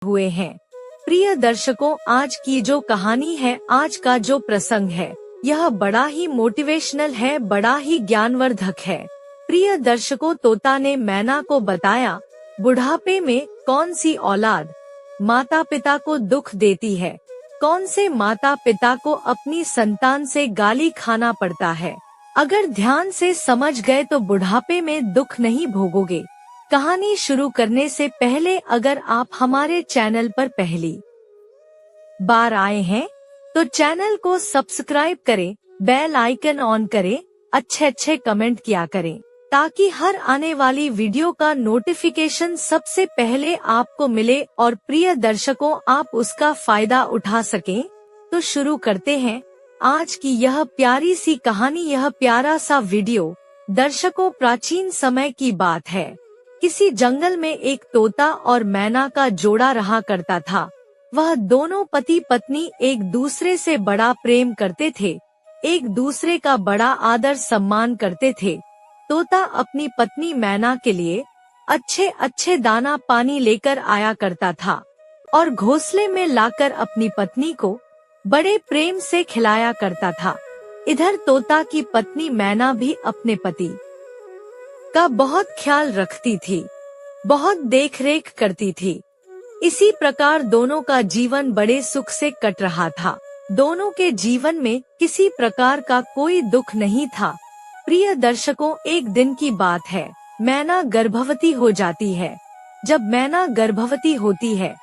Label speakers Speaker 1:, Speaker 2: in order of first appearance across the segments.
Speaker 1: हुए हैं। प्रिय दर्शकों, आज की जो कहानी है, आज का जो प्रसंग है, यह बड़ा ही मोटिवेशनल है, बड़ा ही ज्ञानवर्धक है। प्रिय दर्शकों, तोता ने मैना को बताया, बुढ़ापे में कौन सी औलाद माता पिता को दुख देती है, कौन से माता पिता को अपनी संतान से गाली खाना पड़ता है। अगर ध्यान से समझ गए तो बुढ़ापे में दुख नहीं भोगोगे। कहानी शुरू करने से पहले अगर आप हमारे चैनल पर पहली बार आए हैं तो चैनल को सब्सक्राइब करें, बेल आइकन ऑन करें, अच्छे कमेंट किया करें ताकि हर आने वाली वीडियो का नोटिफिकेशन सबसे पहले आपको मिले और प्रिय दर्शकों, आप उसका फायदा उठा सकें। तो शुरू करते हैं आज की यह प्यारी सी कहानी, यह प्यारा सा वीडियो। दर्शकों, प्राचीन समय की बात है। किसी जंगल में एक तोता और मैना का जोड़ा रहा करता था। वह दोनों पति पत्नी एक दूसरे से बड़ा प्रेम करते थे, एक दूसरे का बड़ा आदर सम्मान करते थे। तोता अपनी पत्नी मैना के लिए अच्छे दाना पानी लेकर आया करता था और घोंसले में लाकर अपनी पत्नी को बड़े प्रेम से खिलाया करता था। इधर तोता की पत्नी मैना भी अपने पति का बहुत ख्याल रखती थी, बहुत देखरेख करती थी। इसी प्रकार दोनों का जीवन बड़े सुख से कट रहा था। दोनों के जीवन में किसी प्रकार का कोई दुख नहीं था। प्रिय दर्शकों, एक दिन की बात है, मैना गर्भवती हो जाती है। जब मैना गर्भवती होती है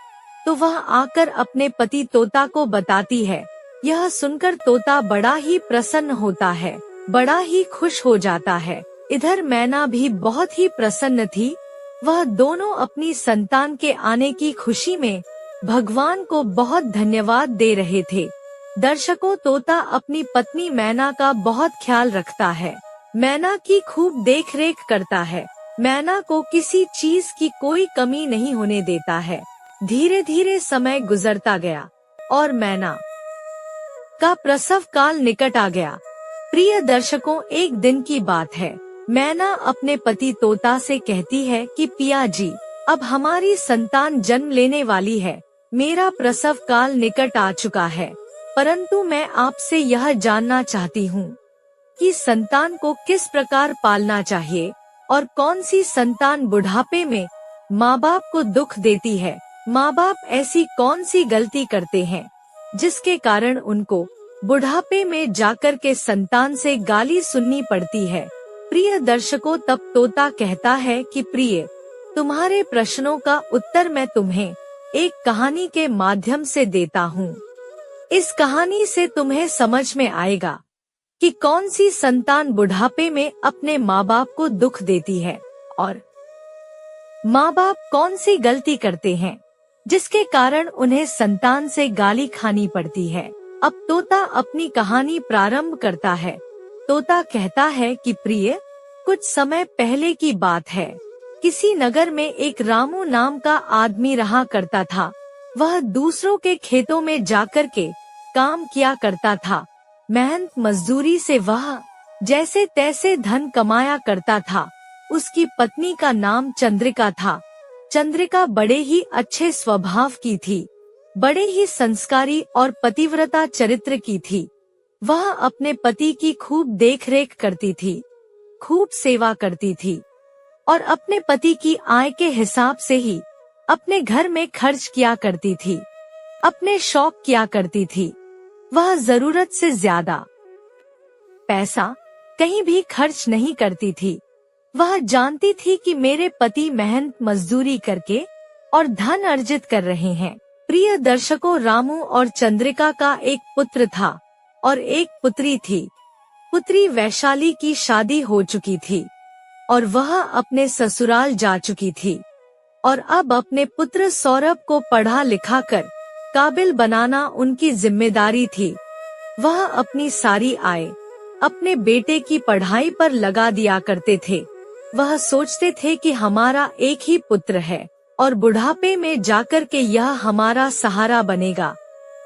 Speaker 1: तो वह आकर अपने पति तोता को बताती है। यह सुनकर तोता बड़ा ही प्रसन्न होता है, बड़ा ही खुश हो जाता है। इधर मैना भी बहुत ही प्रसन्न थी। वह दोनों अपनी संतान के आने की खुशी में भगवान को बहुत धन्यवाद दे रहे थे। दर्शकों, तोता अपनी पत्नी मैना का बहुत ख्याल रखता है, मैना की खूब देखरेख करता है, मैना को किसी चीज की कोई कमी नहीं होने देता है। धीरे धीरे समय गुजरता गया और मैना का प्रसव काल निकट आ गया। प्रिय दर्शकों, एक दिन की बात है, मैना अपने पति तोता से कहती है कि पिया जी, अब हमारी संतान जन्म लेने वाली है। मेरा प्रसव काल निकट आ चुका है, परंतु मैं आपसे यह जानना चाहती हूँ कि संतान को किस प्रकार पालना चाहिए और कौन सी संतान बुढ़ापे में माँ बाप को दुख देती है। माँ बाप ऐसी कौन सी गलती करते हैं जिसके कारण उनको बुढ़ापे में जाकर के संतान से गाली सुननी पड़ती है। प्रिय दर्शकों, तब तोता कहता है कि प्रिय, तुम्हारे प्रश्नों का उत्तर मैं तुम्हें एक कहानी के माध्यम से देता हूँ। इस कहानी से तुम्हें समझ में आएगा कि कौन सी संतान बुढ़ापे में अपने माँ बाप को दुख देती है और माँ बाप कौन सी गलती करते हैं जिसके कारण उन्हें संतान से गाली खानी पड़ती है। अब तोता अपनी कहानी प्रारंभ करता है। तोता कहता है कि प्रिय, कुछ समय पहले की बात है। किसी नगर में एक रामू नाम का आदमी रहा करता था। वह दूसरों के खेतों में जाकर के काम किया करता था। मेहनत मजदूरी से वह जैसे तैसे धन कमाया करता था। उसकी पत्नी का नाम चंद्रिका था। चंद्रिका बड़े ही अच्छे स्वभाव की थी, बड़े ही संस्कारी और पतिव्रता चरित्र की थी। वह अपने पति की खूब देखरेख करती थी, खूब सेवा करती थी और अपने पति की आय के हिसाब से ही अपने घर में खर्च किया करती थी, अपने शौक किया करती थी। वह जरूरत से ज्यादा पैसा कहीं भी खर्च नहीं करती थी। वह जानती थी कि मेरे पति मेहनत मजदूरी करके और धन अर्जित कर रहे हैं। प्रिय दर्शकों, रामू और चंद्रिका का एक पुत्र था और एक पुत्री थी। पुत्री वैशाली की शादी हो चुकी थी और वह अपने ससुराल जा चुकी थी और अब अपने पुत्र सौरभ को पढ़ा लिखा कर काबिल बनाना उनकी जिम्मेदारी थी। वह अपनी सारी आय अपने बेटे की पढ़ाई पर लगा दिया करते थे। वह सोचते थे कि हमारा एक ही पुत्र है और बुढ़ापे में जाकर के यह हमारा सहारा बनेगा,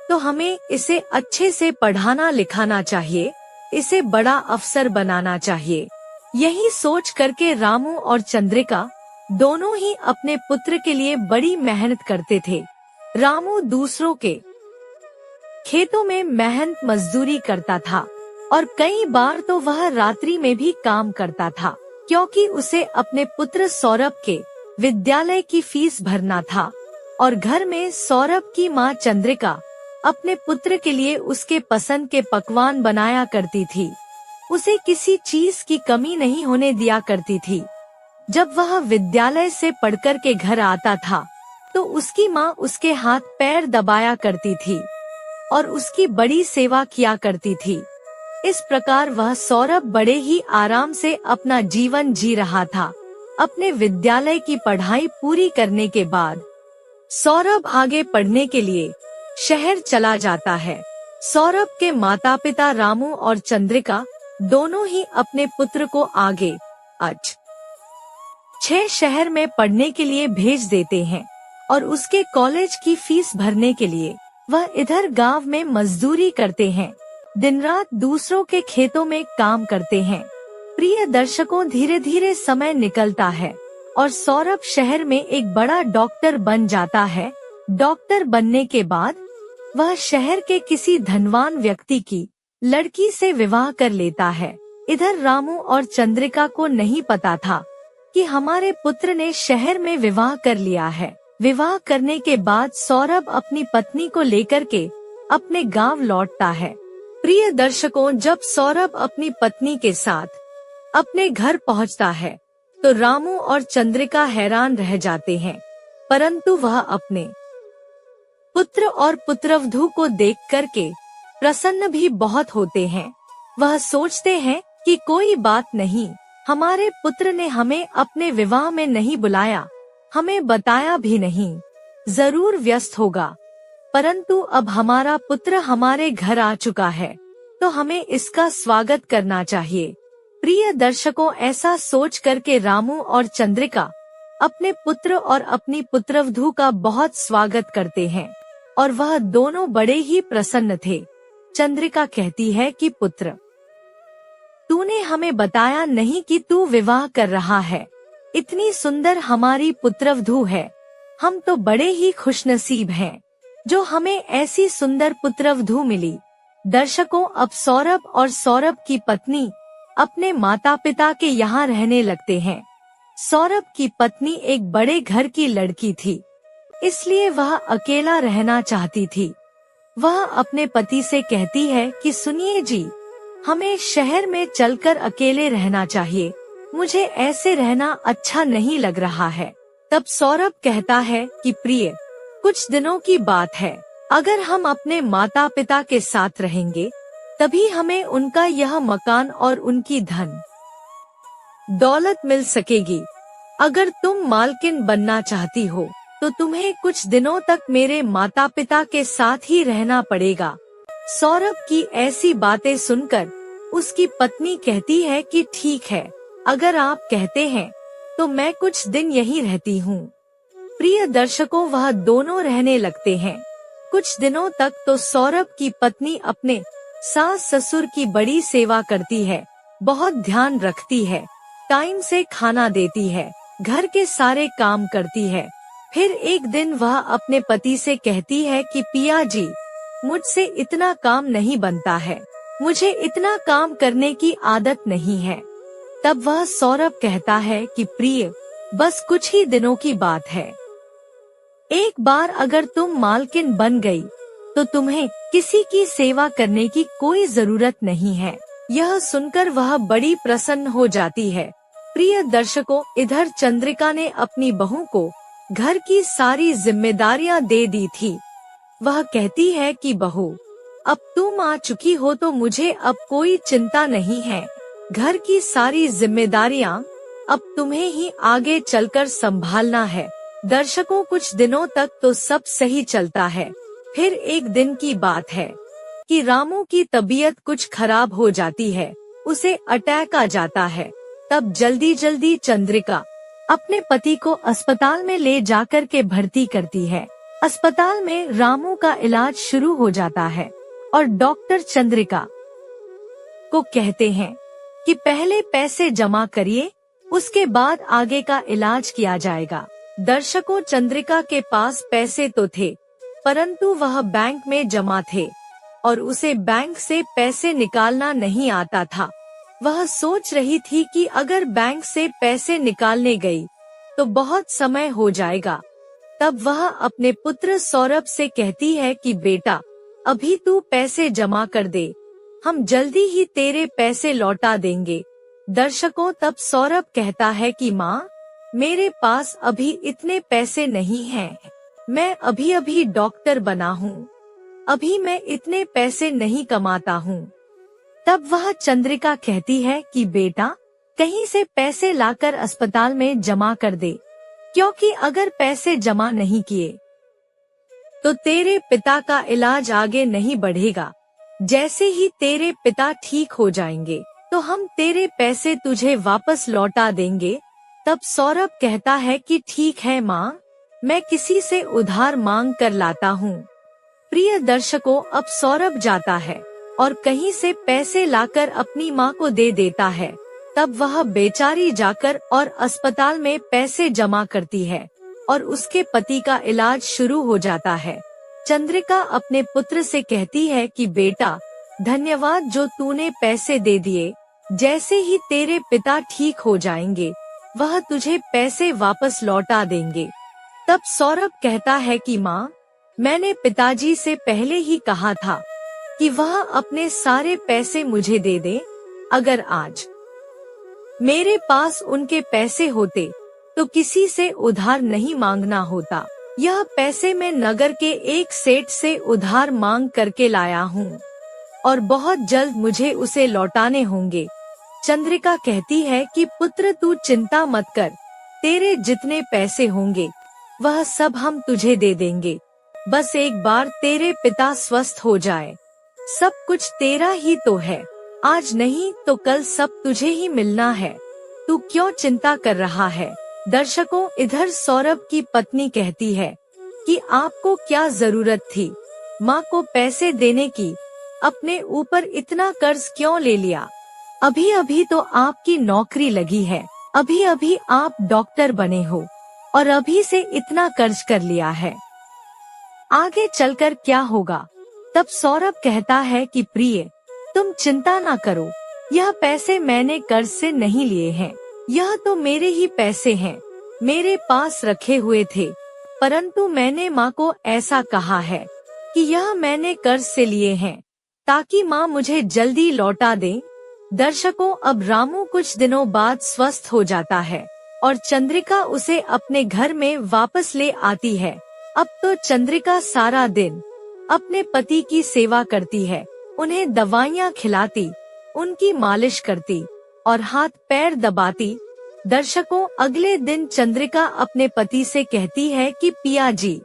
Speaker 1: तो हमें इसे अच्छे से पढ़ाना लिखाना चाहिए, इसे बड़ा अफसर बनाना चाहिए। यही सोच करके रामू और चंद्रिका दोनों ही अपने पुत्र के लिए बड़ी मेहनत करते थे। रामू दूसरों के खेतों में मेहनत मजदूरी करता था और कई बार तो वह रात्रि में भी काम करता था, क्योंकि उसे अपने पुत्र सौरभ के विद्यालय की फीस भरना था। और घर में सौरभ की माँ चंद्रिका अपने पुत्र के लिए उसके पसंद के पकवान बनाया करती थी। उसे किसी चीज की कमी नहीं होने दिया करती थी। जब वह विद्यालय से पढ़कर के घर आता था तो उसकी माँ उसके हाथ पैर दबाया करती थी और उसकी बड़ी सेवा किया करती थी। इस प्रकार वह सौरभ बड़े ही आराम से अपना जीवन जी रहा था। अपने विद्यालय की पढ़ाई पूरी करने के बाद सौरभ आगे पढ़ने के लिए शहर चला जाता है। सौरभ के माता पिता रामू और चंद्रिका दोनों ही अपने पुत्र को आगे 6 शहर में पढ़ने के लिए भेज देते हैं और उसके कॉलेज की फीस भरने के लिए वह इधर गांव में मजदूरी करते हैं, दिन रात दूसरों के खेतों में काम करते हैं। प्रिय दर्शकों, धीरे धीरे समय निकलता है और सौरभ शहर में एक बड़ा डॉक्टर बन जाता है। डॉक्टर बनने के बाद वह शहर के किसी धनवान व्यक्ति की लड़की से विवाह कर लेता है। इधर रामू और चंद्रिका को नहीं पता था कि हमारे पुत्र ने शहर में विवाह कर लिया है। विवाह करने के बाद सौरभ अपनी पत्नी को लेकर के अपने गांव लौटता है। प्रिय दर्शकों, जब सौरभ अपनी पत्नी के साथ अपने घर पहुंचता है तो रामू और चंद्रिका हैरान रह जाते हैं, परंतु वह अपने पुत्र और पुत्रवधू को देख करके प्रसन्न भी बहुत होते हैं। वह सोचते हैं कि कोई बात नहीं, हमारे पुत्र ने हमें अपने विवाह में नहीं बुलाया, हमें बताया भी नहीं, जरूर व्यस्त होगा, परंतु अब हमारा पुत्र हमारे घर आ चुका है तो हमें इसका स्वागत करना चाहिए। प्रिय दर्शकों, ऐसा सोच करके रामू और चंद्रिका अपने पुत्र और अपनी पुत्रवधू का बहुत स्वागत करते हैं और वह दोनों बड़े ही प्रसन्न थे। चंद्रिका कहती है कि पुत्र, तूने हमें बताया नहीं कि तू विवाह कर रहा है। इतनी सुंदर हमारी पुत्रवधू है, हम तो बड़े ही खुशनसीब हैं जो हमें ऐसी सुंदर पुत्रवधू मिली। दर्शकों, अब सौरभ और सौरभ की पत्नी अपने माता पिता के यहाँ रहने लगते हैं। सौरभ की पत्नी एक बड़े घर की लड़की थी, इसलिए वह अकेला रहना चाहती थी। वह अपने पति से कहती है कि सुनिए जी, हमें शहर में चलकर अकेले रहना चाहिए, मुझे ऐसे रहना अच्छा नहीं लग रहा है। तब सौरभ कहता है कि प्रिय, कुछ दिनों की बात है, अगर हम अपने माता पिता के साथ रहेंगे तभी हमें उनका यह मकान और उनकी धन दौलत मिल सकेगी। अगर तुम मालकिन बनना चाहती हो तो तुम्हें कुछ दिनों तक मेरे माता पिता के साथ ही रहना पड़ेगा। सौरभ की ऐसी बातें सुनकर उसकी पत्नी कहती है कि ठीक है, अगर आप कहते हैं तो मैं कुछ दिन यहीं रहती हूँ। प्रिय दर्शकों, वह दोनों रहने लगते हैं। कुछ दिनों तक तो सौरभ की पत्नी अपने सास ससुर की बड़ी सेवा करती है, बहुत ध्यान रखती है, टाइम से खाना देती है, घर के सारे काम करती है। फिर एक दिन वह अपने पति से कहती है कि पिया जी, मुझसे इतना काम नहीं बनता है, मुझे इतना काम करने की आदत नहीं है। तब वह सौरभ कहता है कि प्रिय, बस कुछ ही दिनों की बात है, एक बार अगर तुम मालकिन बन गई तो तुम्हें किसी की सेवा करने की कोई जरूरत नहीं है। यह सुनकर वह बड़ी प्रसन्न हो जाती है। प्रिय दर्शकों, इधर चंद्रिका ने अपनी बहू को घर की सारी जिम्मेदारियां दे दी थी। वह कहती है कि बहू, अब तुम आ चुकी हो तो मुझे अब कोई चिंता नहीं है, घर की सारी जिम्मेदारियां अब तुम्हें ही आगे चलकर संभालना है। दर्शकों, कुछ दिनों तक तो सब सही चलता है। फिर एक दिन की बात है कि रामू की तबीयत कुछ खराब हो जाती है, उसे अटैक आ जाता है। तब जल्दी जल्दी चंद्रिका अपने पति को अस्पताल में ले जाकर के भर्ती करती है। अस्पताल में रामू का इलाज शुरू हो जाता है और डॉक्टर चंद्रिका को कहते हैं कि पहले पैसे जमा करिए, उसके बाद आगे का इलाज किया जाएगा। दर्शकों, चंद्रिका के पास पैसे तो थे, परंतु वह बैंक में जमा थे और उसे बैंक से पैसे निकालना नहीं आता था। वह सोच रही थी कि अगर बैंक से पैसे निकालने गई तो बहुत समय हो जाएगा। तब वह अपने पुत्र सौरभ से कहती है कि बेटा, अभी तू पैसे जमा कर दे, हम जल्दी ही तेरे पैसे लौटा देंगे। दर्शकों, तब सौरभ कहता है कि माँ, मेरे पास अभी इतने पैसे नहीं हैं। मैं अभी अभी डॉक्टर बना हूँ, अभी मैं इतने पैसे नहीं कमाता हूँ। तब वह चंद्रिका कहती है कि बेटा, कहीं से पैसे लाकर अस्पताल में जमा कर दे, क्योंकि अगर पैसे जमा नहीं किए तो तेरे पिता का इलाज आगे नहीं बढ़ेगा। जैसे ही तेरे पिता ठीक हो जाएंगे तो हम तेरे पैसे तुझे वापस लौटा देंगे। तब सौरभ कहता है कि ठीक है माँ, मैं किसी से उधार मांग कर लाता हूँ। प्रिय दर्शकों, अब सौरभ जाता है और कहीं से पैसे लाकर अपनी माँ को दे देता है। तब वह बेचारी जाकर और अस्पताल में पैसे जमा करती है और उसके पति का इलाज शुरू हो जाता है। चंद्रिका अपने पुत्र से कहती है कि बेटा, धन्यवाद जो तूने पैसे दे दिए। जैसे ही तेरे पिता ठीक हो जाएंगे वह तुझे पैसे वापस लौटा देंगे। तब सौरभ कहता है कि माँ, मैंने पिताजी से पहले ही कहा था कि वह अपने सारे पैसे मुझे दे दे। अगर आज मेरे पास उनके पैसे होते तो किसी से उधार नहीं मांगना होता। यह पैसे मैं नगर के एक सेठ से उधार मांग करके लाया हूँ और बहुत जल्द मुझे उसे लौटाने होंगे। चंद्रिका कहती है कि पुत्र, तू चिंता मत कर, तेरे जितने पैसे होंगे वह सब हम तुझे दे देंगे। बस एक बार तेरे पिता स्वस्थ हो जाए, सब कुछ तेरा ही तो है। आज नहीं तो कल सब तुझे ही मिलना है, तू क्यों चिंता कर रहा है। दर्शकों, इधर सौरभ की पत्नी कहती है कि आपको क्या जरूरत थी माँ को पैसे देने की, अपने ऊपर इतना कर्ज क्यों ले लिया। अभी अभी तो आपकी नौकरी लगी है, अभी अभी आप डॉक्टर बने हो और अभी से इतना कर्ज कर लिया है, आगे चलकर क्या होगा। तब सौरभ कहता है कि प्रिय, तुम चिंता ना करो, यह पैसे मैंने कर्ज से नहीं लिए हैं, यह तो मेरे ही पैसे हैं, मेरे पास रखे हुए थे, परंतु मैंने माँ को ऐसा कहा है कि यह मैंने कर्ज से लिए हैं ताकि माँ मुझे जल्दी लौटा दे। दर्शकों, अब रामू कुछ दिनों बाद स्वस्थ हो जाता है और चंद्रिका उसे अपने घर में वापस ले आती है। अब तो चंद्रिका सारा दिन अपने पति की सेवा करती है, उन्हें दवाइयाँ खिलाती, उनकी मालिश करती और हाथ पैर दबाती। दर्शकों, अगले दिन चंद्रिका अपने पति से कहती है कि पिया जी,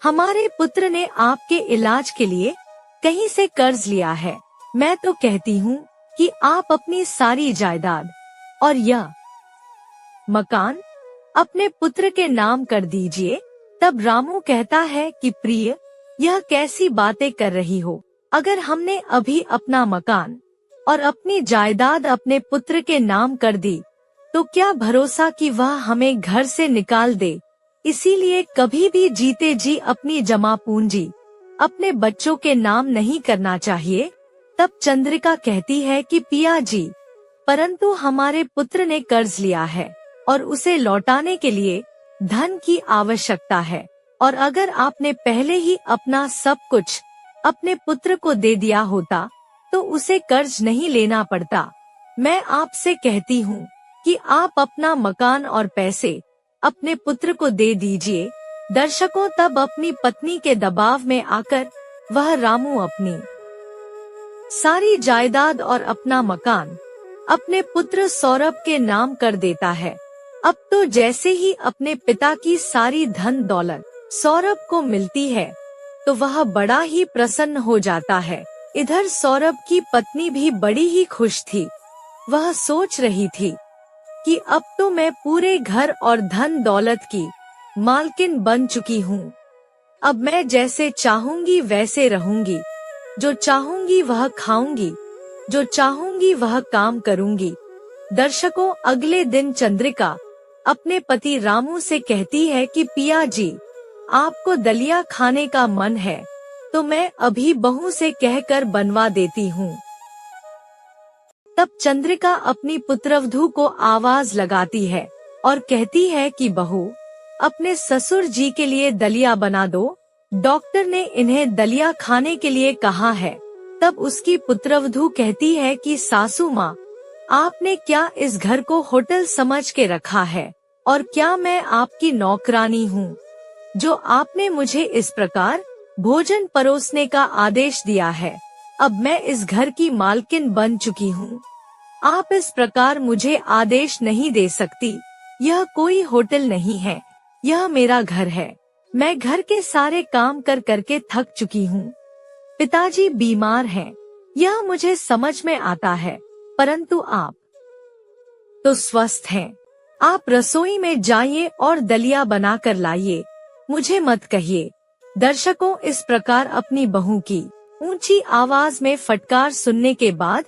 Speaker 1: हमारे पुत्र ने आपके इलाज के लिए कहीं से कर्ज लिया है। मैं तो कहती हूँ कि आप अपनी सारी जायदाद और यह मकान अपने पुत्र के नाम कर दीजिए। तब रामू कहता है कि प्रिय, यह कैसी बातें कर रही हो, अगर हमने अभी अपना मकान और अपनी जायदाद अपने पुत्र के नाम कर दी तो क्या भरोसा कि वह हमें घर से निकाल दे। इसीलिए कभी भी जीते जी अपनी जमा पूंजी अपने बच्चों के नाम नहीं करना चाहिए। तब चंद्रिका कहती है कि पिया जी, परंतु हमारे पुत्र ने कर्ज लिया है और उसे लौटाने के लिए धन की आवश्यकता है, और अगर आपने पहले ही अपना सब कुछ अपने पुत्र को दे दिया होता तो उसे कर्ज नहीं लेना पड़ता। मैं आपसे कहती हूँ कि आप अपना मकान और पैसे अपने पुत्र को दे दीजिए। दर्शकों, तब अपनी पत्नी के दबाव में आकर वह रामू अपनी सारी जायदाद और अपना मकान अपने पुत्र सौरभ के नाम कर देता है। अब तो जैसे ही अपने पिता की सारी धन दौलत सौरभ को मिलती है तो वह बड़ा ही प्रसन्न हो जाता है। इधर सौरभ की पत्नी भी बड़ी ही खुश थी। वह सोच रही थी कि अब तो मैं पूरे घर और धन दौलत की मालकिन बन चुकी हूँ। अब मैं जैसे चाहूंगी वैसे रहूंगी, जो चाहूंगी वह खाऊंगी, जो चाहूंगी वह काम करूंगी। दर्शकों, अगले दिन चंद्रिका अपने पति रामू से कहती है कि पिया जी, आपको दलिया खाने का मन है तो मैं अभी बहू से कहकर बनवा देती हूँ। तब चंद्रिका अपनी पुत्रवधू को आवाज लगाती है और कहती है कि बहू, अपने ससुर जी के लिए दलिया बना दो, डॉक्टर ने इन्हें दलिया खाने के लिए कहा है। तब उसकी पुत्रवधू कहती है कि सासू माँ, आपने क्या इस घर को होटल समझ के रखा है, और क्या मैं आपकी नौकरानी हूँ जो आपने मुझे इस प्रकार भोजन परोसने का आदेश दिया है। अब मैं इस घर की मालकिन बन चुकी हूँ, आप इस प्रकार मुझे आदेश नहीं दे सकती। यह कोई होटल नहीं है, यह मेरा घर है। मैं घर के सारे काम कर करके थक चुकी हूँ। पिताजी बीमार हैं, यह मुझे समझ में आता है, परंतु आप तो स्वस्थ हैं। आप रसोई में जाइए और दलिया बना कर लाइए, मुझे मत कहिए। दर्शकों, इस प्रकार अपनी बहू की ऊंची आवाज में फटकार सुनने के बाद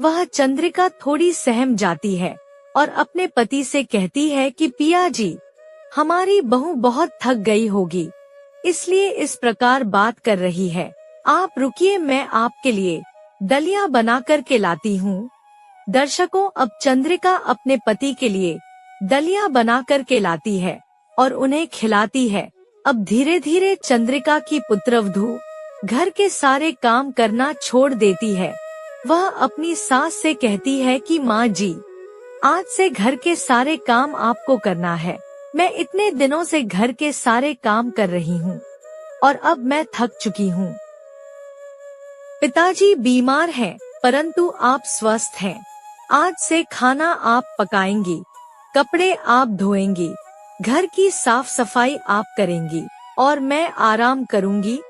Speaker 1: वह चंद्रिका थोड़ी सहम जाती है और अपने पति से कहती है कि पिया जी, हमारी बहू बहुत थक गई होगी, इसलिए इस प्रकार बात कर रही है। आप रुकिए, मैं आपके लिए दलिया बना कर के लाती हूँ। दर्शकों, अब चंद्रिका अपने पति के लिए दलिया बना कर के लाती है और उन्हें खिलाती है। अब धीरे धीरे चंद्रिका की पुत्रवधू घर के सारे काम करना छोड़ देती है। वह अपनी सास से कहती है कि माँ जी, आज से घर के सारे काम आपको करना है। मैं इतने दिनों से घर के सारे काम कर रही हूँ और अब मैं थक चुकी हूँ। पिताजी बीमार हैं, परंतु आप स्वस्थ हैं। आज से खाना आप पकाएंगी, कपड़े आप धोएंगी, घर की साफ सफाई आप करेंगी और मैं आराम करूंगी।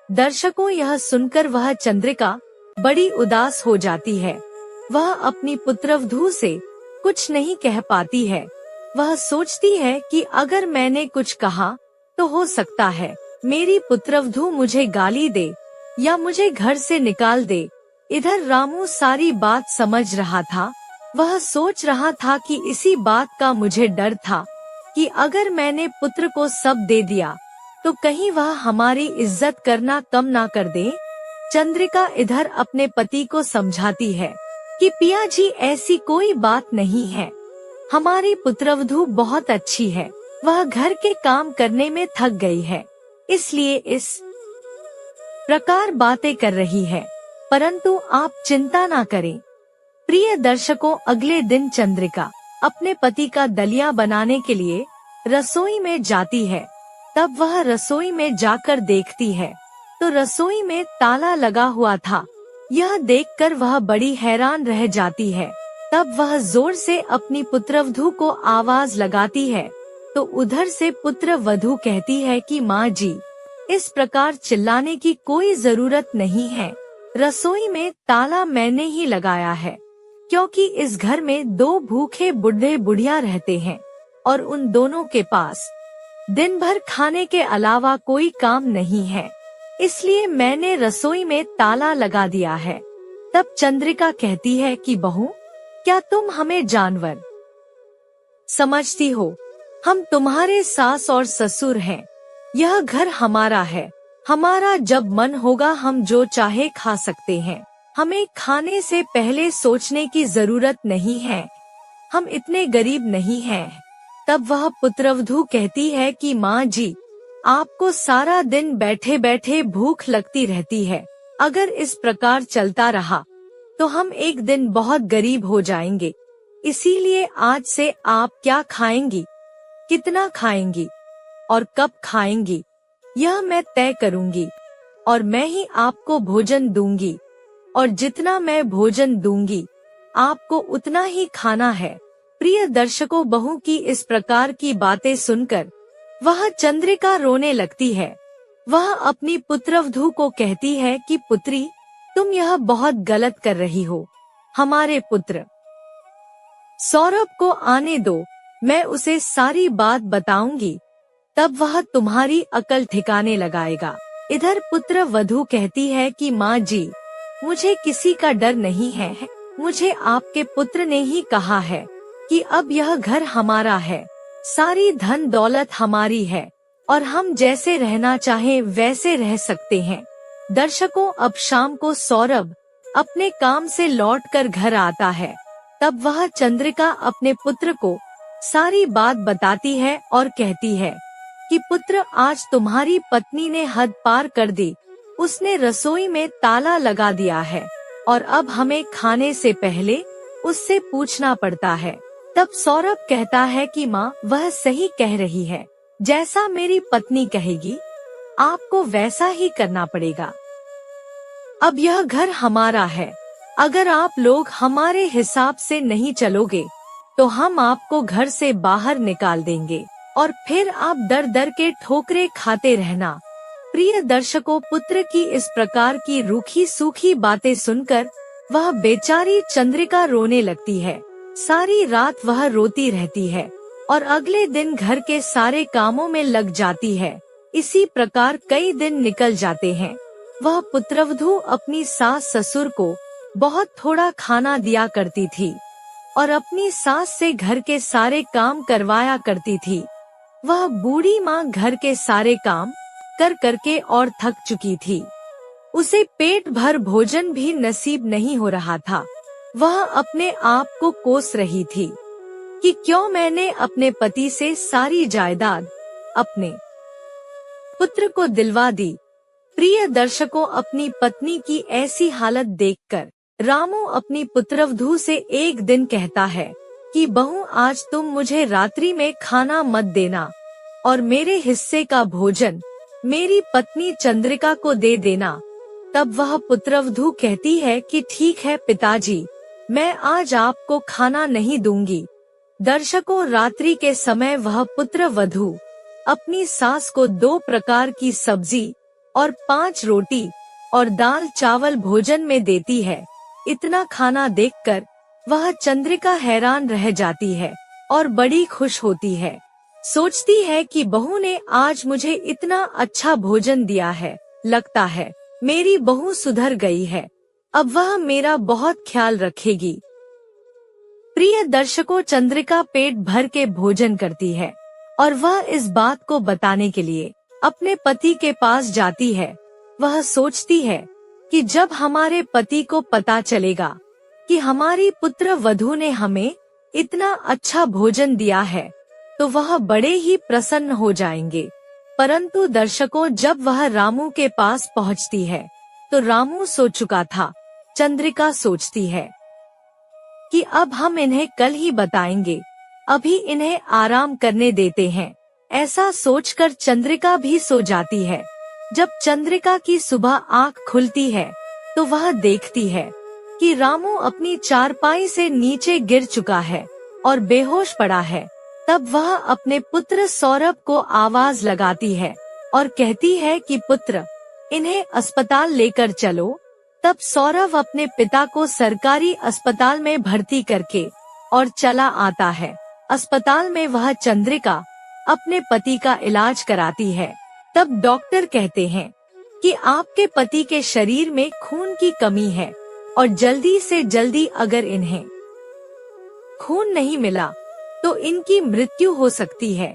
Speaker 1: दर्शकों, यह सुनकर वह चंद्रिका बड़ी उदास हो जाती है। वह अपनी पुत्रवधू से कुछ नहीं कह पाती है। वह सोचती है कि अगर मैंने कुछ कहा तो हो सकता है मेरी पुत्रवधू मुझे गाली दे या मुझे घर से निकाल दे। इधर रामू सारी बात समझ रहा था। वह सोच रहा था कि इसी बात का मुझे डर था कि अगर मैंने पुत्र को सब दे दिया तो कहीं वह हमारी इज्जत करना कम ना कर दे। चंद्रिका इधर अपने पति को समझाती है कि पिया जी, ऐसी कोई बात नहीं है, हमारी पुत्रवधू बहुत अच्छी है, वह घर के काम करने में थक गई है, इसलिए इस प्रकार बातें कर रही है, परंतु आप चिंता ना करें। प्रिय दर्शकों, अगले दिन चंद्रिका अपने पति का दलिया बनाने के लिए रसोई में जाती है। तब वह रसोई में जाकर देखती है तो रसोई में ताला लगा हुआ था। यह देखकर वह बड़ी हैरान रह जाती है। तब वह जोर से अपनी पुत्रवधू को आवाज लगाती है तो उधर से पुत्रवधू कहती है कि माँ जी, इस प्रकार चिल्लाने की कोई जरूरत नहीं है। रसोई में ताला मैंने ही लगाया है, क्योंकि इस घर में 2 भूखे बूढ़े बुढ़िया रहते हैं और उन दोनों के पास दिन भर खाने के अलावा कोई काम नहीं है, इसलिए मैंने रसोई में ताला लगा दिया है। तब चंद्रिका कहती है कि बहू, क्या तुम हमें जानवर समझती हो? हम तुम्हारे सास और ससुर हैं। यह घर हमारा है, हमारा जब मन होगा हम जो चाहे खा सकते हैं। हमें खाने से पहले सोचने की जरूरत नहीं है, हम इतने गरीब नहीं हैं। तब वह पुत्रवधू कहती है कि माँ जी, आपको सारा दिन बैठे बैठे भूख लगती रहती है। अगर इस प्रकार चलता रहा तो हम एक दिन बहुत गरीब हो जाएंगे। इसीलिए आज से आप क्या खाएंगी, कितना खाएंगी और कब खाएंगी, यह मैं तय करूंगी और मैं ही आपको भोजन दूंगी, और जितना मैं भोजन दूंगी आपको उतना ही खाना है। प्रिय दर्शकों, बहू की इस प्रकार की बातें सुनकर वह चंद्रिका रोने लगती है। वह अपनी पुत्रवधू को कहती है कि पुत्री, तुम यह बहुत गलत कर रही हो। हमारे पुत्र सौरभ को आने दो, मैं उसे सारी बात बताऊंगी, तब वह तुम्हारी अकल ठिकाने लगाएगा। इधर पुत्रवधू कहती है कि माँ जी, मुझे किसी का डर नहीं है, मुझे आपके पुत्र ने ही कहा है कि अब यह घर हमारा है, सारी धन दौलत हमारी है, और हम जैसे रहना चाहें वैसे रह सकते हैं। दर्शकों, अब शाम को सौरभ अपने काम से लौटकर घर आता है। तब वह चंद्रिका अपने पुत्र को सारी बात बताती है और कहती है कि पुत्र, आज तुम्हारी पत्नी ने हद पार कर दी। उसने रसोई में ताला लगा दिया है और अब हमें खाने से पहले उससे पूछना पड़ता है। तब सौरभ कहता है कि माँ, वह सही कह रही है। जैसा मेरी पत्नी कहेगी आपको वैसा ही करना पड़ेगा। अब यह घर हमारा है। अगर आप लोग हमारे हिसाब से नहीं चलोगे तो हम आपको घर से बाहर निकाल देंगे और फिर आप दर दर के ठोकरे खाते रहना। प्रिय दर्शकों, पुत्र की इस प्रकार की रूखी सूखी बातें सुनकर वह बेचारी चंद्रिका रोने लगती है। सारी रात वह रोती रहती है और अगले दिन घर के सारे कामों में लग जाती है। इसी प्रकार कई दिन निकल जाते हैं। वह पुत्रवधू अपनी सास ससुर को बहुत थोड़ा खाना दिया करती थी और अपनी सास से घर के सारे काम करवाया करती थी। वह बूढ़ी माँ घर के सारे काम कर करके और थक चुकी थी। उसे पेट भर भोजन भी नसीब नहीं हो रहा था। वह अपने आप को कोस रही थी कि क्यों मैंने अपने पति से सारी जायदाद अपने पुत्र को दिलवा दी। प्रिय दर्शकों, अपनी पत्नी की ऐसी हालत देखकर रामू अपनी पुत्रवधू से एक दिन कहता है कि बहू, आज तुम मुझे रात्रि में खाना मत देना और मेरे हिस्से का भोजन मेरी पत्नी चंद्रिका को दे देना। तब वह पुत्रवधू कहती है कि ठीक है पिताजी, मैं आज आपको खाना नहीं दूंगी। दर्शकों, रात्रि के समय वह पुत्रवधू अपनी सास को 2 प्रकार की सब्जी और 5 रोटी और दाल चावल भोजन में देती है। इतना खाना देखकर वह चंद्रिका हैरान रह जाती है और बड़ी खुश होती है। सोचती है कि बहू ने आज मुझे इतना अच्छा भोजन दिया है, लगता है मेरी बहू सुधर गई है, अब वह मेरा बहुत ख्याल रखेगी। प्रिय दर्शकों, चंद्रिका पेट भर के भोजन करती है और वह इस बात को बताने के लिए अपने पति के पास जाती है। वह सोचती है कि जब हमारे पति को पता चलेगा कि हमारी पुत्र वधू ने हमें इतना अच्छा भोजन दिया है तो वह बड़े ही प्रसन्न हो जाएंगे। परंतु दर्शकों, जब वह रामू के पास पहुंचती है तो रामू सो चुका था। चंद्रिका सोचती है कि अब हम इन्हें कल ही बताएंगे, अभी इन्हें आराम करने देते हैं। ऐसा सोचकर चंद्रिका भी सो जाती है। जब चंद्रिका की सुबह आँख खुलती है तो वह देखती है कि रामू अपनी चारपाई से नीचे गिर चुका है और बेहोश पड़ा है। तब वह अपने पुत्र सौरभ को आवाज लगाती है और कहती है कि पुत्र, इन्हें अस्पताल लेकर चलो। तब सौरभ अपने पिता को सरकारी अस्पताल में भर्ती करके और चला आता है। अस्पताल में वह चंद्रिका अपने पति का इलाज कराती है। तब डॉक्टर कहते हैं कि आपके पति के शरीर में खून की कमी है और जल्दी से जल्दी अगर इन्हें खून नहीं मिला तो इनकी मृत्यु हो सकती है।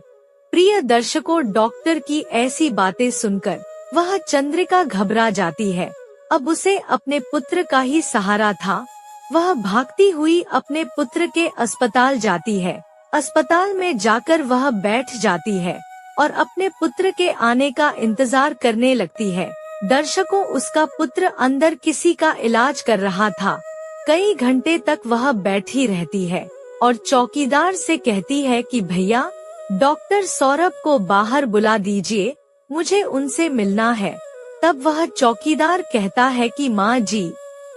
Speaker 1: प्रिय दर्शकों, डॉक्टर की ऐसी बातें सुनकर वह चंद्रिका घबरा जाती है। अब उसे अपने पुत्र का ही सहारा था। वह भागती हुई अपने पुत्र के अस्पताल जाती है। अस्पताल में जाकर वह बैठ जाती है और अपने पुत्र के आने का इंतजार करने लगती है। दर्शकों, उसका पुत्र अंदर किसी का इलाज कर रहा था। कई घंटे तक वह बैठी रहती है और चौकीदार से कहती है कि भैया, डॉक्टर सौरभ को बाहर बुला दीजिए, मुझे उनसे मिलना है। तब वह चौकीदार कहता है कि माँ जी,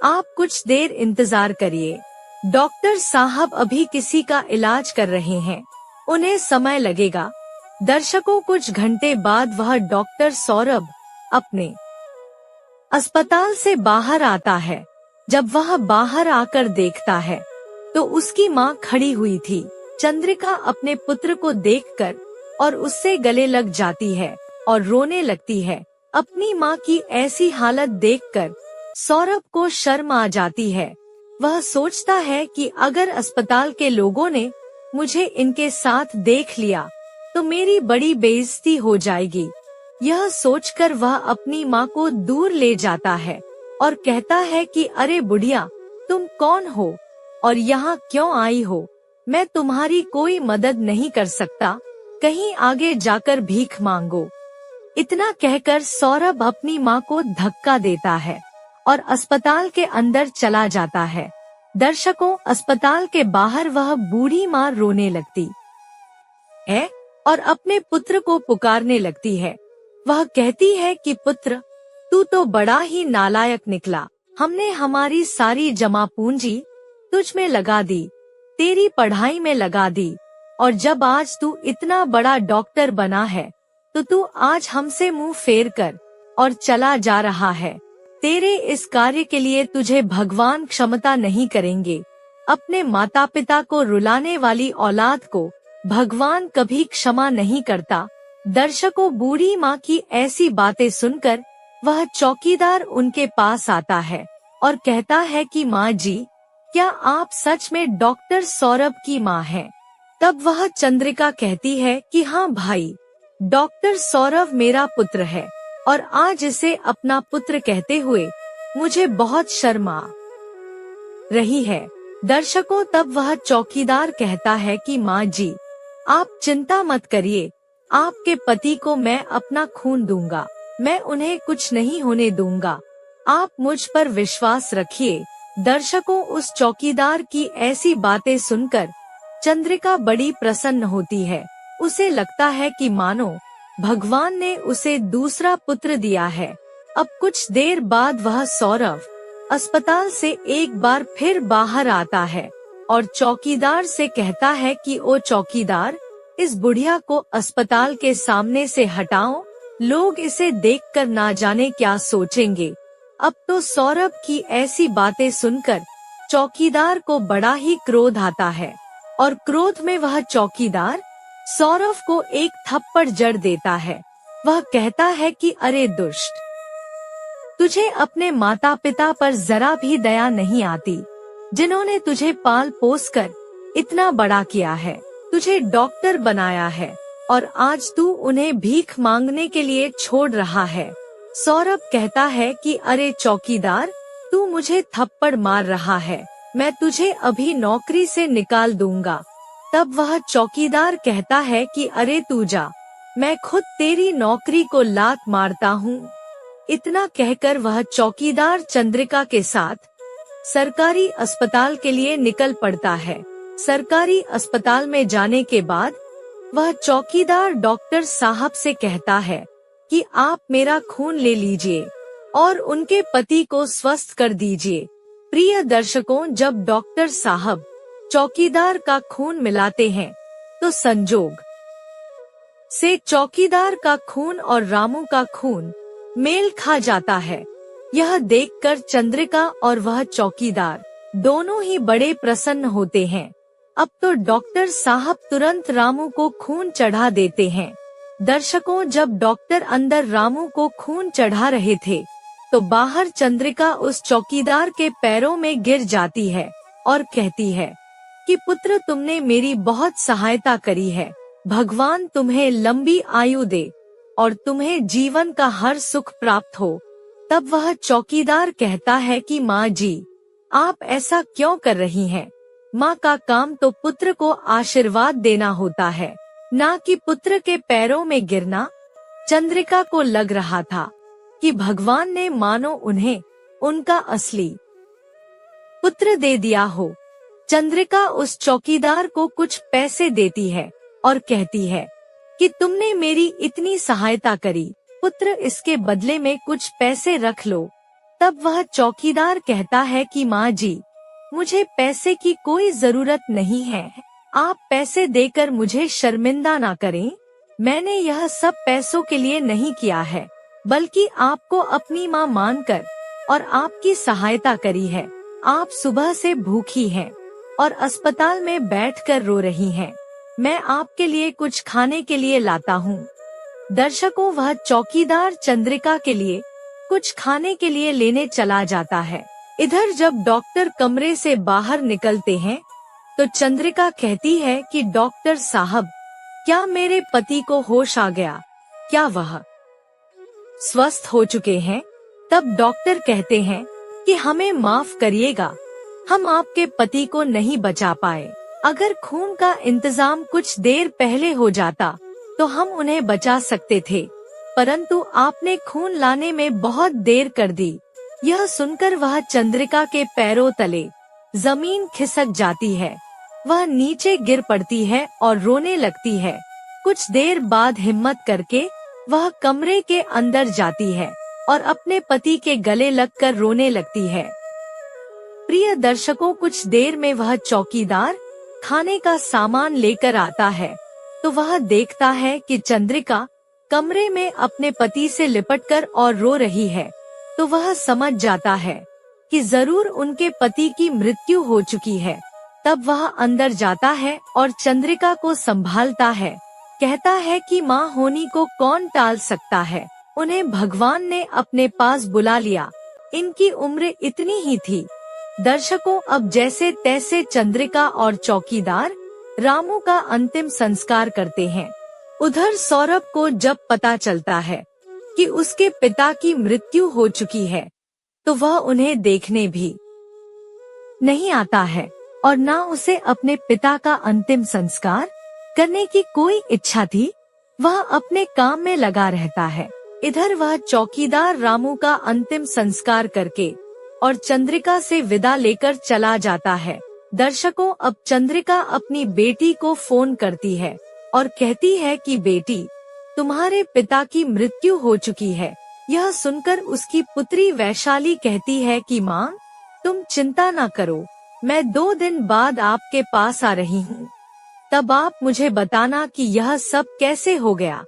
Speaker 1: आप कुछ देर इंतजार करिए, डॉक्टर साहब अभी किसी का इलाज कर रहे हैं, उन्हें समय लगेगा। दर्शकों, कुछ घंटे बाद वह डॉक्टर सौरभ अपने अस्पताल से बाहर आता है। जब वह बाहर आकर देखता है तो उसकी माँ खड़ी हुई थी। चंद्रिका अपने पुत्र को देखकर और उससे गले लग जाती है और रोने लगती है। अपनी माँ की ऐसी हालत देखकर सौरभ को शर्म आ जाती है। वह सोचता है कि अगर अस्पताल के लोगों ने मुझे इनके साथ देख लिया तो मेरी बड़ी बेइज्जती हो जाएगी। यह सोचकर वह अपनी माँ को दूर ले जाता है और कहता है कि अरे बुढ़िया, तुम कौन हो और यहाँ क्यों आई हो? मैं तुम्हारी कोई मदद नहीं कर सकता, कहीं आगे जाकर भीख मांगो। इतना कहकर सौरभ अपनी माँ को धक्का देता है और अस्पताल के अंदर चला जाता है। दर्शकों, अस्पताल के बाहर वह बूढ़ी माँ रोने लगती है और अपने पुत्र को पुकारने लगती है। वह कहती है कि पुत्र, तू तो बड़ा ही नालायक निकला। हमने हमारी सारी जमा पूंजी तुझ में लगा दी, तेरी पढ़ाई में लगा दी, और जब आज तू इतना बड़ा डॉक्टर बना है तो तू आज हमसे मुंह फेर कर और चला जा रहा है। तेरे इस कार्य के लिए तुझे भगवान क्षमता नहीं करेंगे। अपने माता पिता को रुलाने वाली औलाद को भगवान कभी क्षमा नहीं करता। दर्शकों, बूढ़ी माँ की ऐसी बातें सुनकर वह चौकीदार उनके पास आता है और कहता है कि माँ जी, क्या आप सच में डॉक्टर सौरभ की माँ हैं? तब वह चंद्रिका कहती है कि हाँ भाई, डॉक्टर सौरभ मेरा पुत्र है और आज इसे अपना पुत्र कहते हुए मुझे बहुत शर्म आ रही है। दर्शकों, तब वह चौकीदार कहता है कि माँ जी, आप चिंता मत करिए, आपके पति को मैं अपना खून दूंगा, मैं उन्हें कुछ नहीं होने दूंगा, आप मुझ पर विश्वास रखिए। दर्शकों, उस चौकीदार की ऐसी बातें सुनकर चंद्रिका बड़ी प्रसन्न होती है। उसे लगता है कि मानो भगवान ने उसे दूसरा पुत्र दिया है। अब कुछ देर बाद वह सौरभ अस्पताल से एक बार फिर बाहर आता है और चौकीदार से कहता है कि ओ चौकीदार, इस बुढ़िया को अस्पताल के सामने से हटाओ, लोग इसे देखकर ना जाने क्या सोचेंगे। अब तो सौरभ की ऐसी बातें सुनकर चौकीदार को बड़ा ही क्रोध आता है और क्रोध में वह चौकीदार सौरभ को एक थप्पड़ जड़ देता है। वह कहता है कि अरे दुष्ट, तुझे अपने माता पिता पर जरा भी दया नहीं आती, जिन्होंने तुझे पाल पोस कर इतना बड़ा किया है, तुझे डॉक्टर बनाया है और आज तू उन्हें भीख मांगने के लिए छोड़ रहा है। सौरभ कहता है कि अरे चौकीदार, तू मुझे थप्पड़ मार रहा है, मैं तुझे अभी नौकरी से निकाल दूंगा। तब वह चौकीदार कहता है कि अरे तू जा, मैं खुद तेरी नौकरी को लात मारता हूँ। इतना कहकर वह चौकीदार चंद्रिका के साथ सरकारी अस्पताल के लिए निकल पड़ता है। सरकारी अस्पताल में जाने के बाद वह चौकीदार डॉक्टर साहब से कहता है कि आप मेरा खून ले लीजिए और उनके पति को स्वस्थ कर दीजिए। प्रिय दर्शकों, जब डॉक्टर साहब चौकीदार का खून मिलाते हैं तो संजोग से चौकीदार का खून और रामू का खून मेल खा जाता है। यह देखकर चंद्रिका और वह चौकीदार दोनों ही बड़े प्रसन्न होते हैं। अब तो डॉक्टर साहब तुरंत रामू को खून चढ़ा देते हैं। दर्शकों, जब डॉक्टर अंदर रामू को खून चढ़ा रहे थे तो बाहर चंद्रिका उस चौकीदार के पैरों में गिर जाती है और कहती है कि पुत्र, तुमने मेरी बहुत सहायता करी है, भगवान तुम्हें लंबी आयु दे और तुम्हें जीवन का हर सुख प्राप्त हो। तब वह चौकीदार कहता है कि माँ जी, आप ऐसा क्यों कर रही हैं? माँ का काम तो पुत्र को आशीर्वाद देना होता है, ना कि पुत्र के पैरों में गिरना। चंद्रिका को लग रहा था कि भगवान ने मानो उन्हें उनका असली पुत्र दे दिया हो। चंद्रिका उस चौकीदार को कुछ पैसे देती है और कहती है कि तुमने मेरी इतनी सहायता करी, पुत्र इसके बदले में कुछ पैसे रख लो। तब वह चौकीदार कहता है कि माँ जी, मुझे पैसे की कोई जरूरत नहीं है, आप पैसे देकर मुझे शर्मिंदा ना करें। मैंने यह सब पैसों के लिए नहीं किया है, बल्कि आपको अपनी माँ मानकर और आपकी सहायता करी है। आप सुबह से भूखी हैं और अस्पताल में बैठकर रो रही हैं। मैं आपके लिए कुछ खाने के लिए लाता हूँ। दर्शकों, वह चौकीदार चंद्रिका के लिए कुछ खाने के लिए लेने चला जाता है। इधर जब डॉक्टर कमरे से बाहर निकलते हैं तो चंद्रिका कहती है कि डॉक्टर साहब, क्या मेरे पति को होश आ गया? क्या वह स्वस्थ हो चुके हैं? तब डॉक्टर कहते हैं कि हमें माफ करिएगा, हम आपके पति को नहीं बचा पाए। अगर खून का इंतजाम कुछ देर पहले हो जाता तो हम उन्हें बचा सकते थे, परंतु आपने खून लाने में बहुत देर कर दी। यह सुनकर वह चंद्रिका के पैरों तले जमीन खिसक जाती है। वह नीचे गिर पड़ती है और रोने लगती है। कुछ देर बाद हिम्मत करके वह कमरे के अंदर जाती है और अपने पति के गले लगकर रोने लगती है। प्रिय दर्शकों, कुछ देर में वह चौकीदार खाने का सामान लेकर आता है तो वह देखता है कि चंद्रिका कमरे में अपने पति से लिपटकर और रो रही है, तो वह समझ जाता है कि जरूर उनके पति की मृत्यु हो चुकी है। तब वह अंदर जाता है और चंद्रिका को संभालता है। कहता है कि माँ होनी को कौन टाल सकता है, उन्हें भगवान ने अपने पास बुला लिया। इनकी उम्र इतनी ही थी। दर्शकों, अब जैसे तैसे चंद्रिका और चौकीदार रामू का अंतिम संस्कार करते हैं। उधर सौरभ को जब पता चलता है कि उसके पिता की मृत्यु हो चुकी है तो वह उन्हें देखने भी नहीं आता है और न उसे अपने पिता का अंतिम संस्कार करने की कोई इच्छा थी। वह अपने काम में लगा रहता है। इधर वह चौकीदार रामू का अंतिम संस्कार करके और चंद्रिका से विदा लेकर चला जाता है। दर्शकों, अब चंद्रिका अपनी बेटी को फोन करती है और कहती है कि बेटी, तुम्हारे पिता की मृत्यु हो चुकी है। यह सुनकर उसकी पुत्री वैशाली कहती है कि माँ, तुम चिंता न करो, मैं 2 दिन बाद आपके पास आ रही हूँ, तब आप मुझे बताना कि यह सब कैसे हो गया।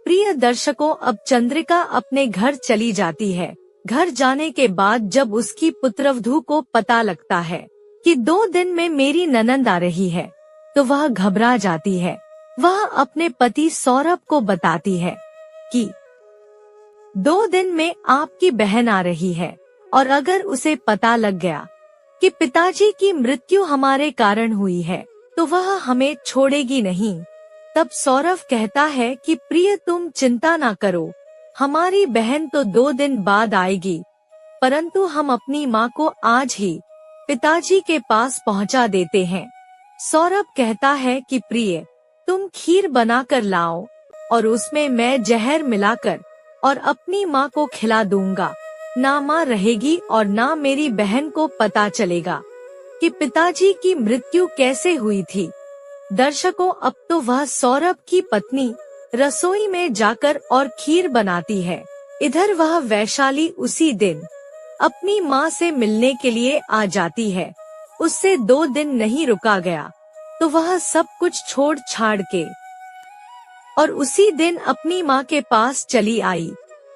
Speaker 1: प्रिय दर्शकों, अब चंद्रिका अपने घर चली जाती है। घर जाने के बाद जब उसकी पुत्रवधू को पता लगता है कि 2 दिन में मेरी ननंद आ रही है तो वह घबरा जाती है। वह अपने पति सौरभ को बताती है कि 2 दिन में आपकी बहन आ रही है और अगर उसे पता लग गया कि पिताजी की मृत्यु हमारे कारण हुई है तो वह हमें छोड़ेगी नहीं। तब सौरभ कहता है कि प्रिय, तुम चिंता ना करो, हमारी बहन तो 2 दिन बाद आएगी, परंतु हम अपनी माँ को आज ही पिताजी के पास पहुँचा देते हैं। सौरभ कहता है कि प्रिय, तुम खीर बनाकर लाओ और उसमें मैं जहर मिलाकर और अपनी माँ को खिला दूंगा। ना माँ रहेगी और ना मेरी बहन को पता चलेगा कि पिताजी की मृत्यु कैसे हुई थी। दर्शकों, अब तो वह सौरभ की पत्नी रसोई में जाकर और खीर बनाती है। इधर वह वैशाली उसी दिन अपनी माँ से मिलने के लिए आ जाती है। उससे 2 दिन नहीं रुका गया तो वह सब कुछ छोड़ छाड़ के और उसी दिन अपनी माँ के पास चली आई।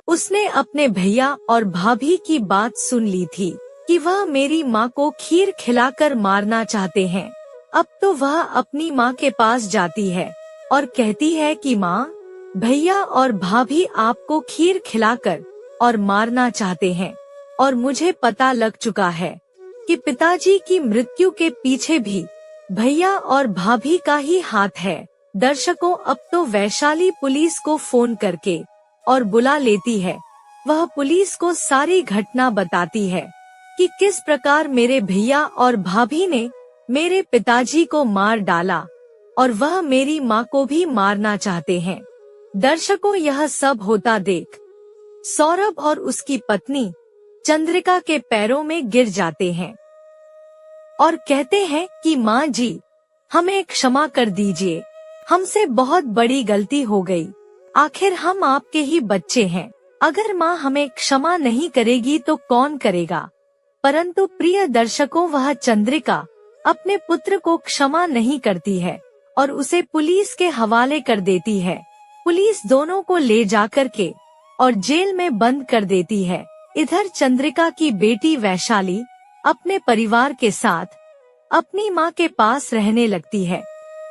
Speaker 1: उसने अपने भैया और भाभी की बात सुन ली थी कि वह मेरी माँ को खीर खिलाकर मारना चाहते हैं। अब तो वह अपनी माँ के पास जाती है और कहती है कि माँ, भैया और भाभी आपको खीर खिलाकर और मारना चाहते हैं और मुझे पता लग चुका है कि पिताजी की मृत्यु के पीछे भी भैया और भाभी का ही हाथ है। दर्शकों, अब तो वैशाली पुलिस को फोन करके और बुला लेती है। वह पुलिस को सारी घटना बताती है कि किस प्रकार मेरे भैया और भाभी ने मेरे पिताजी को मार डाला और वह मेरी माँ को भी मारना चाहते हैं। दर्शकों, यह सब होता देख सौरभ और उसकी पत्नी चंद्रिका के पैरों में गिर जाते हैं और कहते हैं कि माँ जी, हमें क्षमा कर दीजिए, हमसे बहुत बड़ी गलती हो गई। आखिर हम आपके ही बच्चे हैं। अगर माँ हमें क्षमा नहीं करेगी तो कौन करेगा। परंतु प्रिय दर्शकों, वह चंद्रिका अपने पुत्र को क्षमा नहीं करती है और उसे पुलिस के हवाले कर देती है। पुलिस दोनों को ले जाकर के और जेल में बंद कर देती है। इधर चंद्रिका की बेटी वैशाली अपने परिवार के साथ अपनी माँ के पास रहने लगती है।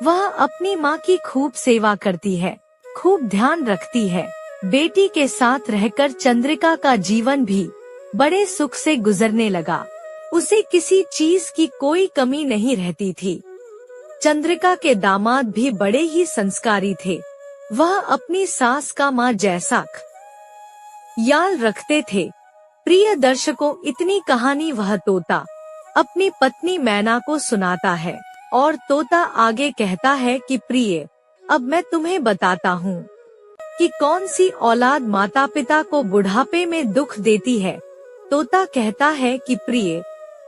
Speaker 1: वह अपनी माँ की खूब सेवा करती है, खूब ध्यान रखती है। बेटी के साथ रहकर चंद्रिका का जीवन भी बड़े सुख से गुजरने लगा। उसे किसी चीज की कोई कमी नहीं रहती थी। चंद्रिका के दामाद भी बड़े ही संस्कारी थे। वह अपनी सास का माँ जैसा ख्याल रखते थे। प्रिय दर्शकों, इतनी कहानी वह तोता अपनी पत्नी मैना को सुनाता है और तोता आगे कहता है कि प्रिय, अब मैं तुम्हें बताता हूँ कि कौन सी औलाद माता पिता को बुढ़ापे में दुख देती है। तोता कहता है कि प्रिय,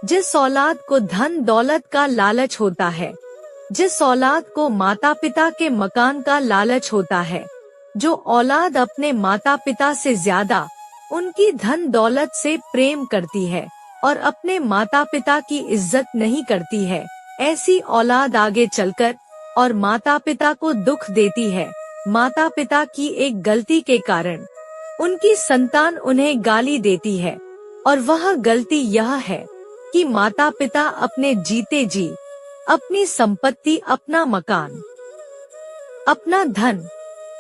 Speaker 1: जिस औलाद को धन दौलत का लालच होता है, जिस औलाद को माता पिता के मकान का लालच होता है, जो औलाद अपने माता पिता से ज्यादा उनकी धन दौलत से प्रेम करती है और अपने माता पिता की इज्जत नहीं करती है, ऐसी औलाद आगे चलकर और माता पिता को दुख देती है। माता पिता की एक गलती के कारण उनकी संतान उन्हें गाली देती है और वह गलती यह है कि माता पिता अपने जीते जी अपनी संपत्ति, अपना मकान, अपना धन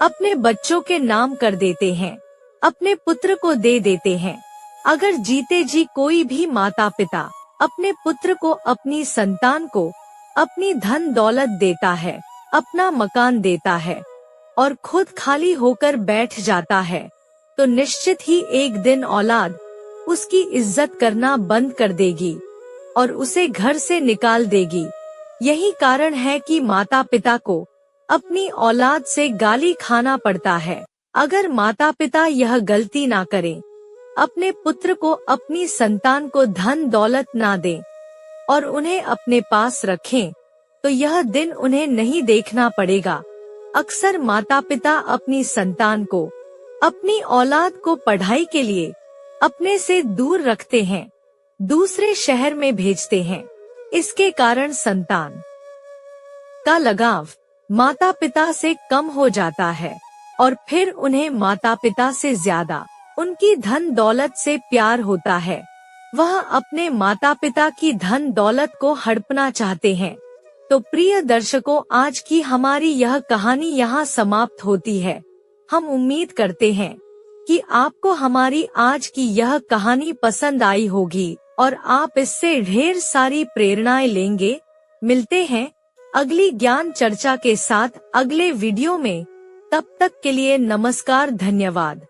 Speaker 1: अपने बच्चों के नाम कर देते हैं, अपने पुत्र को दे देते हैं। अगर जीते जी कोई भी माता पिता अपने पुत्र को, अपनी संतान को अपनी धन दौलत देता है, अपना मकान देता है और खुद खाली होकर बैठ जाता है, तो निश्चित ही एक दिन औलाद उसकी इज्जत करना बंद कर देगी और उसे घर से निकाल देगी। यही कारण है कि माता पिता को अपनी औलाद से गाली खाना पड़ता है। अगर माता पिता यह गलती ना करें, अपने पुत्र को, अपनी संतान को धन दौलत ना दें और उन्हें अपने पास रखें, तो यह दिन उन्हें नहीं देखना पड़ेगा। अक्सर माता पिता अपनी संतान को, अपनी औलाद को पढ़ाई के लिए अपने से दूर रखते हैं, दूसरे शहर में भेजते हैं। इसके कारण संतान का लगाव माता पिता से कम हो जाता है और फिर उन्हें माता पिता से ज्यादा उनकी धन दौलत से प्यार होता है। वह अपने माता पिता की धन दौलत को हड़पना चाहते हैं। तो प्रिय दर्शकों, आज की हमारी यह कहानी यहाँ समाप्त होती है। हम उम्मीद करते हैं कि आपको हमारी आज की यह कहानी पसंद आई होगी और आप इससे ढेर सारी प्रेरणाएं लेंगे। मिलते हैं अगली ज्ञान चर्चा के साथ अगले वीडियो में। तब तक के लिए नमस्कार, धन्यवाद।